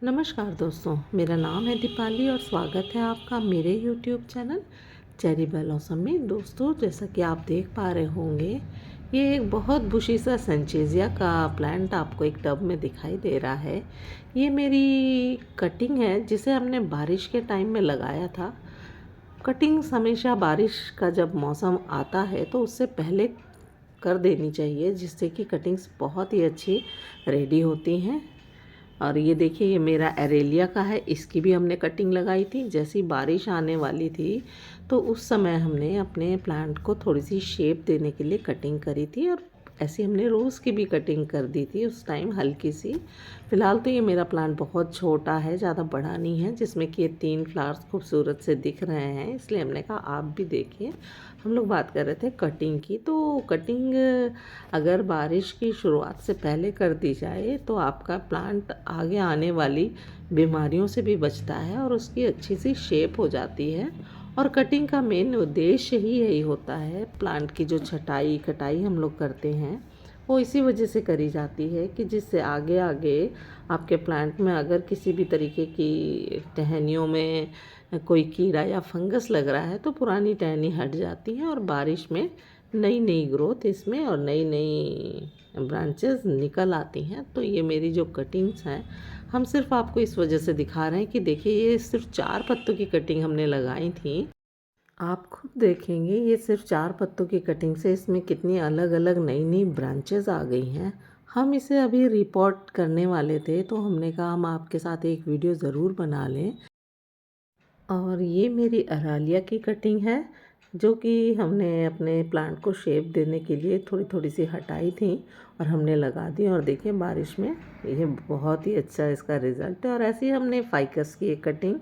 नमस्कार दोस्तों, मेरा नाम है दीपाली और स्वागत है आपका मेरे YouTube चैनल चेरी ब्लॉसम में। दोस्तों, जैसा कि आप देख पा रहे होंगे, ये एक बहुत बुशी सा सनचेजिया का प्लांट आपको एक टब में दिखाई दे रहा है। ये मेरी कटिंग है जिसे हमने बारिश के टाइम में लगाया था। कटिंग्स हमेशा बारिश का जब मौसम आता है तो उससे पहले कर देनी चाहिए, जिससे कि कटिंग्स बहुत ही अच्छी रेडी होती हैं। और ये देखिए, ये मेरा एरेलिया का है, इसकी भी हमने कटिंग लगाई थी। जैसी बारिश आने वाली थी तो उस समय हमने अपने प्लांट को थोड़ी सी शेप देने के लिए कटिंग करी थी, और ऐसी हमने रोज़ की भी कटिंग कर दी थी उस टाइम, हल्की सी। फ़िलहाल तो ये मेरा प्लांट बहुत छोटा है, ज़्यादा बड़ा नहीं है, जिसमें कि ये 3 फ्लावर्स खूबसूरत से दिख रहे हैं, इसलिए हमने कहा आप भी देखिए। हम लोग बात कर रहे थे कटिंग की, तो कटिंग अगर बारिश की शुरुआत से पहले कर दी जाए तो आपका प्लांट आगे आने वाली बीमारियों से भी बचता है और उसकी अच्छी सी शेप हो जाती है। और कटिंग का मेन उद्देश्य ही यही होता है। प्लांट की जो छटाई कटाई हम लोग करते हैं वो इसी वजह से करी जाती है कि जिससे आगे आगे आपके प्लांट में अगर किसी भी तरीके की टहनियों में कोई कीड़ा या फंगस लग रहा है तो पुरानी टहनी हट जाती है और बारिश में नई नई ग्रोथ इसमें और नई नई ब्रांचेस निकल आती हैं। तो ये मेरी जो कटिंग्स हैं, हम सिर्फ आपको इस वजह से दिखा रहे हैं कि देखिए, ये सिर्फ 4 पत्तों की कटिंग हमने लगाई थी। आप खुद देखेंगे, ये सिर्फ 4 पत्तों की कटिंग से इसमें कितनी अलग अलग नई नई ब्रांचेस आ गई हैं। हम इसे अभी रिपोर्ट करने वाले थे तो हमने कहा हम आपके साथ एक वीडियो ज़रूर बना लें। और ये मेरी अरालिया की कटिंग है, जो कि हमने अपने प्लांट को शेप देने के लिए थोड़ी थोड़ी सी हटाई थी और हमने लगा दी। और देखिए, बारिश में ये बहुत ही अच्छा इसका रिज़ल्ट है। और ऐसे ही हमने फाइकस की एक कटिंग,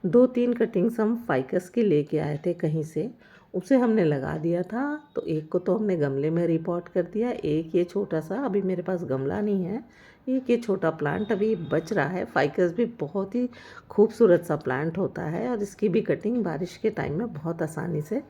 2-3 कटिंग्स हम फाइकस की लेके आए थे कहीं से, उसे हमने लगा दिया था। तो एक को तो हमने गमले में रिपोर्ट कर दिया, एक ये छोटा सा, अभी मेरे पास गमला नहीं है, एक ये छोटा प्लांट अभी बच रहा है। फाइकस भी बहुत ही खूबसूरत सा प्लांट होता है और इसकी भी कटिंग बारिश के टाइम में बहुत आसानी से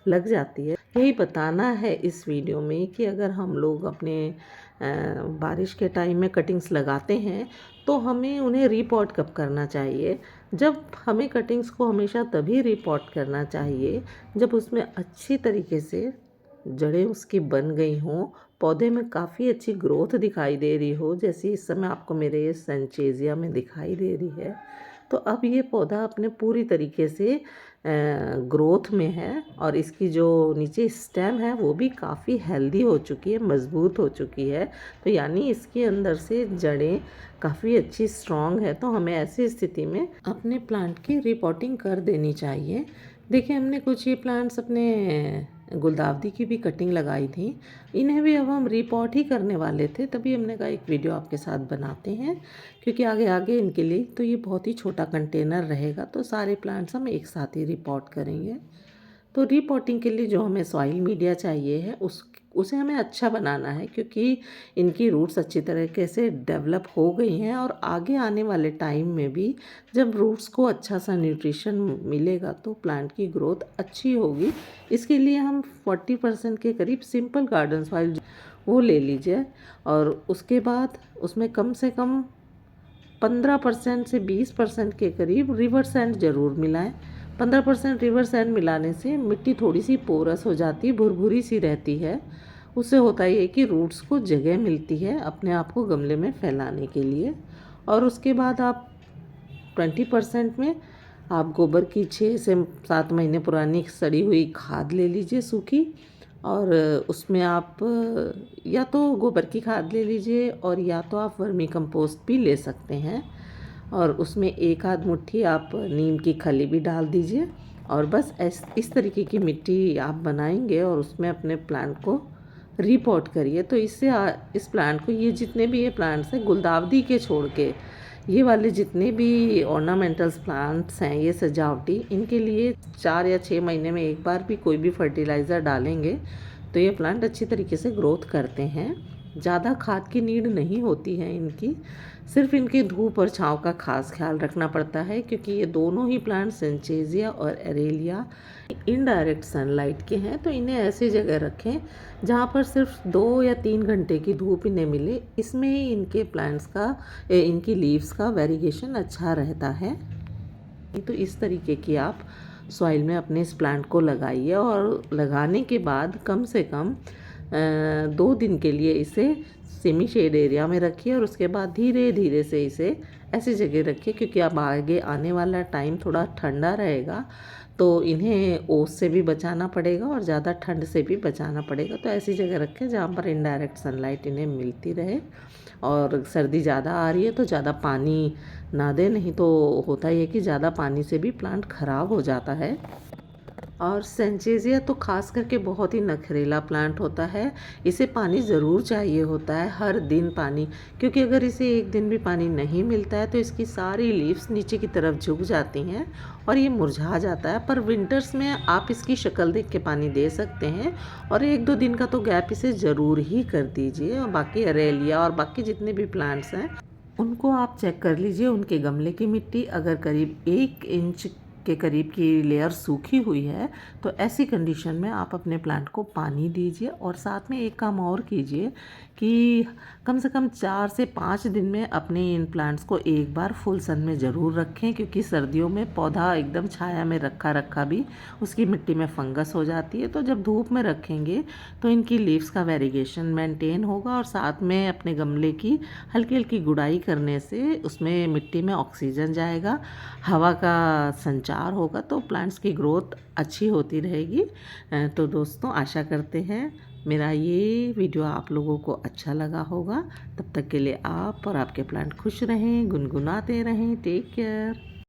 लग जाती है। यही बताना है इस वीडियो में कि अगर हम लोग अपने बारिश के टाइम में कटिंग्स लगाते हैं तो हमें उन्हें रिपोर्ट कब करना चाहिए। जब हमें कटिंग्स को हमेशा तभी रिपोर्ट करना चाहिए जब उसमें अच्छी तरीके से जड़ें उसकी बन गई हों, पौधे में काफ़ी अच्छी ग्रोथ दिखाई दे रही हो, जैसी इस समय आपको मेरे सनचेजिया में दिखाई दे रही है। तो अब ये पौधा अपने पूरी तरीके से ग्रोथ में है और इसकी जो नीचे स्टेम है वो भी काफ़ी हेल्दी हो चुकी है, मज़बूत हो चुकी है। तो यानी इसके अंदर से जड़ें काफ़ी अच्छी स्ट्रॉन्ग है। तो हमें ऐसी स्थिति में अपने प्लांट की रिपोर्टिंग कर देनी चाहिए। देखिए, हमने कुछ ये प्लांट्स अपने गुलदावदी की भी कटिंग लगाई थी, इन्हें भी अब हम रिपोर्ट ही करने वाले थे, तभी हमने कहा एक वीडियो आपके साथ बनाते हैं, क्योंकि आगे आगे इनके लिए तो ये बहुत ही छोटा कंटेनर रहेगा, तो सारे प्लांट्स हम एक साथ ही रिपोर्ट करेंगे। तो रिपोर्टिंग के लिए जो हमें सॉइल मीडिया चाहिए है उसे हमें अच्छा बनाना है, क्योंकि इनकी रूट्स अच्छी तरीके से डेवलप हो गई हैं और आगे आने वाले टाइम में भी जब रूट्स को अच्छा सा न्यूट्रिशन मिलेगा तो प्लांट की ग्रोथ अच्छी होगी। इसके लिए हम 40% के करीब सिंपल गार्डन सॉइल वो ले लीजिए और उसके बाद उसमें कम से कम 15% से 20% के करीब रिवर सैंड ज़रूर मिलाएं। 15% रिवर सैंड मिलाने से मिट्टी थोड़ी सी पोरस हो जाती है, भुरभुरी सी रहती है। उससे होता ये कि रूट्स को जगह मिलती है अपने आप को गमले में फैलाने के लिए। और उसके बाद आप 20% में आप गोबर की 6 से 7 महीने पुरानी सड़ी हुई खाद ले लीजिए, सूखी। और उसमें आप या तो गोबर की खाद ले लीजिए और या तो आप वर्मी कंपोस्ट भी ले सकते हैं। और उसमें एक आध मुट्ठी आप नीम की खली भी डाल दीजिए। और बस इस तरीके की मिट्टी आप बनाएंगे और उसमें अपने प्लांट को रिपोर्ट करिए। तो इससे इस प्लांट को, ये जितने भी ये प्लांट्स हैं गुलदावदी के छोड़ के, ये वाले जितने भी ऑर्नामेंटल्स प्लांट्स हैं ये सजावटी, इनके लिए 4 या 6 महीने में एक बार भी कोई भी फर्टिलाइज़र डालेंगे तो ये प्लांट अच्छी तरीके से ग्रोथ करते हैं। ज़्यादा खाद की नीड नहीं होती है इनकी, सिर्फ इनकी धूप और छांव का खास ख्याल रखना पड़ता है, क्योंकि ये दोनों ही प्लांट सेंचेजिया और एरेलिया इनडायरेक्ट सनलाइट के हैं। तो इन्हें ऐसी जगह रखें जहाँ पर सिर्फ 2 या 3 घंटे की धूप इन्हें मिले। इसमें ही इनके प्लांट्स का इनकी लीव्स का वेरिएशन अच्छा रहता है। तो इस तरीके की आप सॉइल में अपने इस प्लांट को लगाइए और लगाने के बाद कम से कम 2 दिन के लिए इसे सेमी शेड एरिया में रखिए और उसके बाद धीरे धीरे से इसे ऐसी जगह रखिए, क्योंकि अब आगे आने वाला टाइम थोड़ा ठंडा रहेगा, तो इन्हें ओस से भी बचाना पड़ेगा और ज़्यादा ठंड से भी बचाना पड़ेगा। तो ऐसी जगह रखें जहाँ पर इनडायरेक्ट सनलाइट इन्हें मिलती रहे। और सर्दी ज़्यादा आ रही है तो ज़्यादा पानी ना दें, नहीं तो होता ही है कि ज़्यादा पानी से भी प्लांट ख़राब हो जाता है। और सेंचेजिया तो खास करके बहुत ही नखरेला प्लांट होता है। इसे पानी ज़रूर चाहिए होता है, हर दिन पानी, क्योंकि अगर इसे एक दिन भी पानी नहीं मिलता है तो इसकी सारी लीव्स नीचे की तरफ झुक जाती हैं और ये मुरझा जाता है। पर विंटर्स में आप इसकी शक्ल देख के पानी दे सकते हैं और 1-2 दिन का तो गैप इसे ज़रूर ही कर दीजिए। और बाकी अरेलिया और बाकी जितने भी प्लांट्स हैं उनको आप चेक कर लीजिए, उनके गमले की मिट्टी अगर करीब 1 इंच के करीब की लेयर सूखी हुई है तो ऐसी कंडीशन में आप अपने प्लांट को पानी दीजिए। और साथ में एक काम और कीजिए कि कम से कम 4 से 5 दिन में अपने इन प्लांट्स को एक बार फुल सन में ज़रूर रखें, क्योंकि सर्दियों में पौधा एकदम छाया में रखा रखा भी उसकी मिट्टी में फंगस हो जाती है। तो जब धूप में रखेंगे तो इनकी लीव्स का वेरिगेशन मेंटेन होगा और साथ में अपने गमले की हल्की हल्की गुड़ाई करने से उसमें मिट्टी में ऑक्सीजन जाएगा, हवा का संचार होगा, तो प्लांट्स की ग्रोथ अच्छी होती रहेगी। तो दोस्तों, आशा करते हैं मेरा ये वीडियो आप लोगों को अच्छा लगा होगा। तब तक के लिए आप और आपके प्लांट खुश रहें, गुनगुनाते रहें। Take care.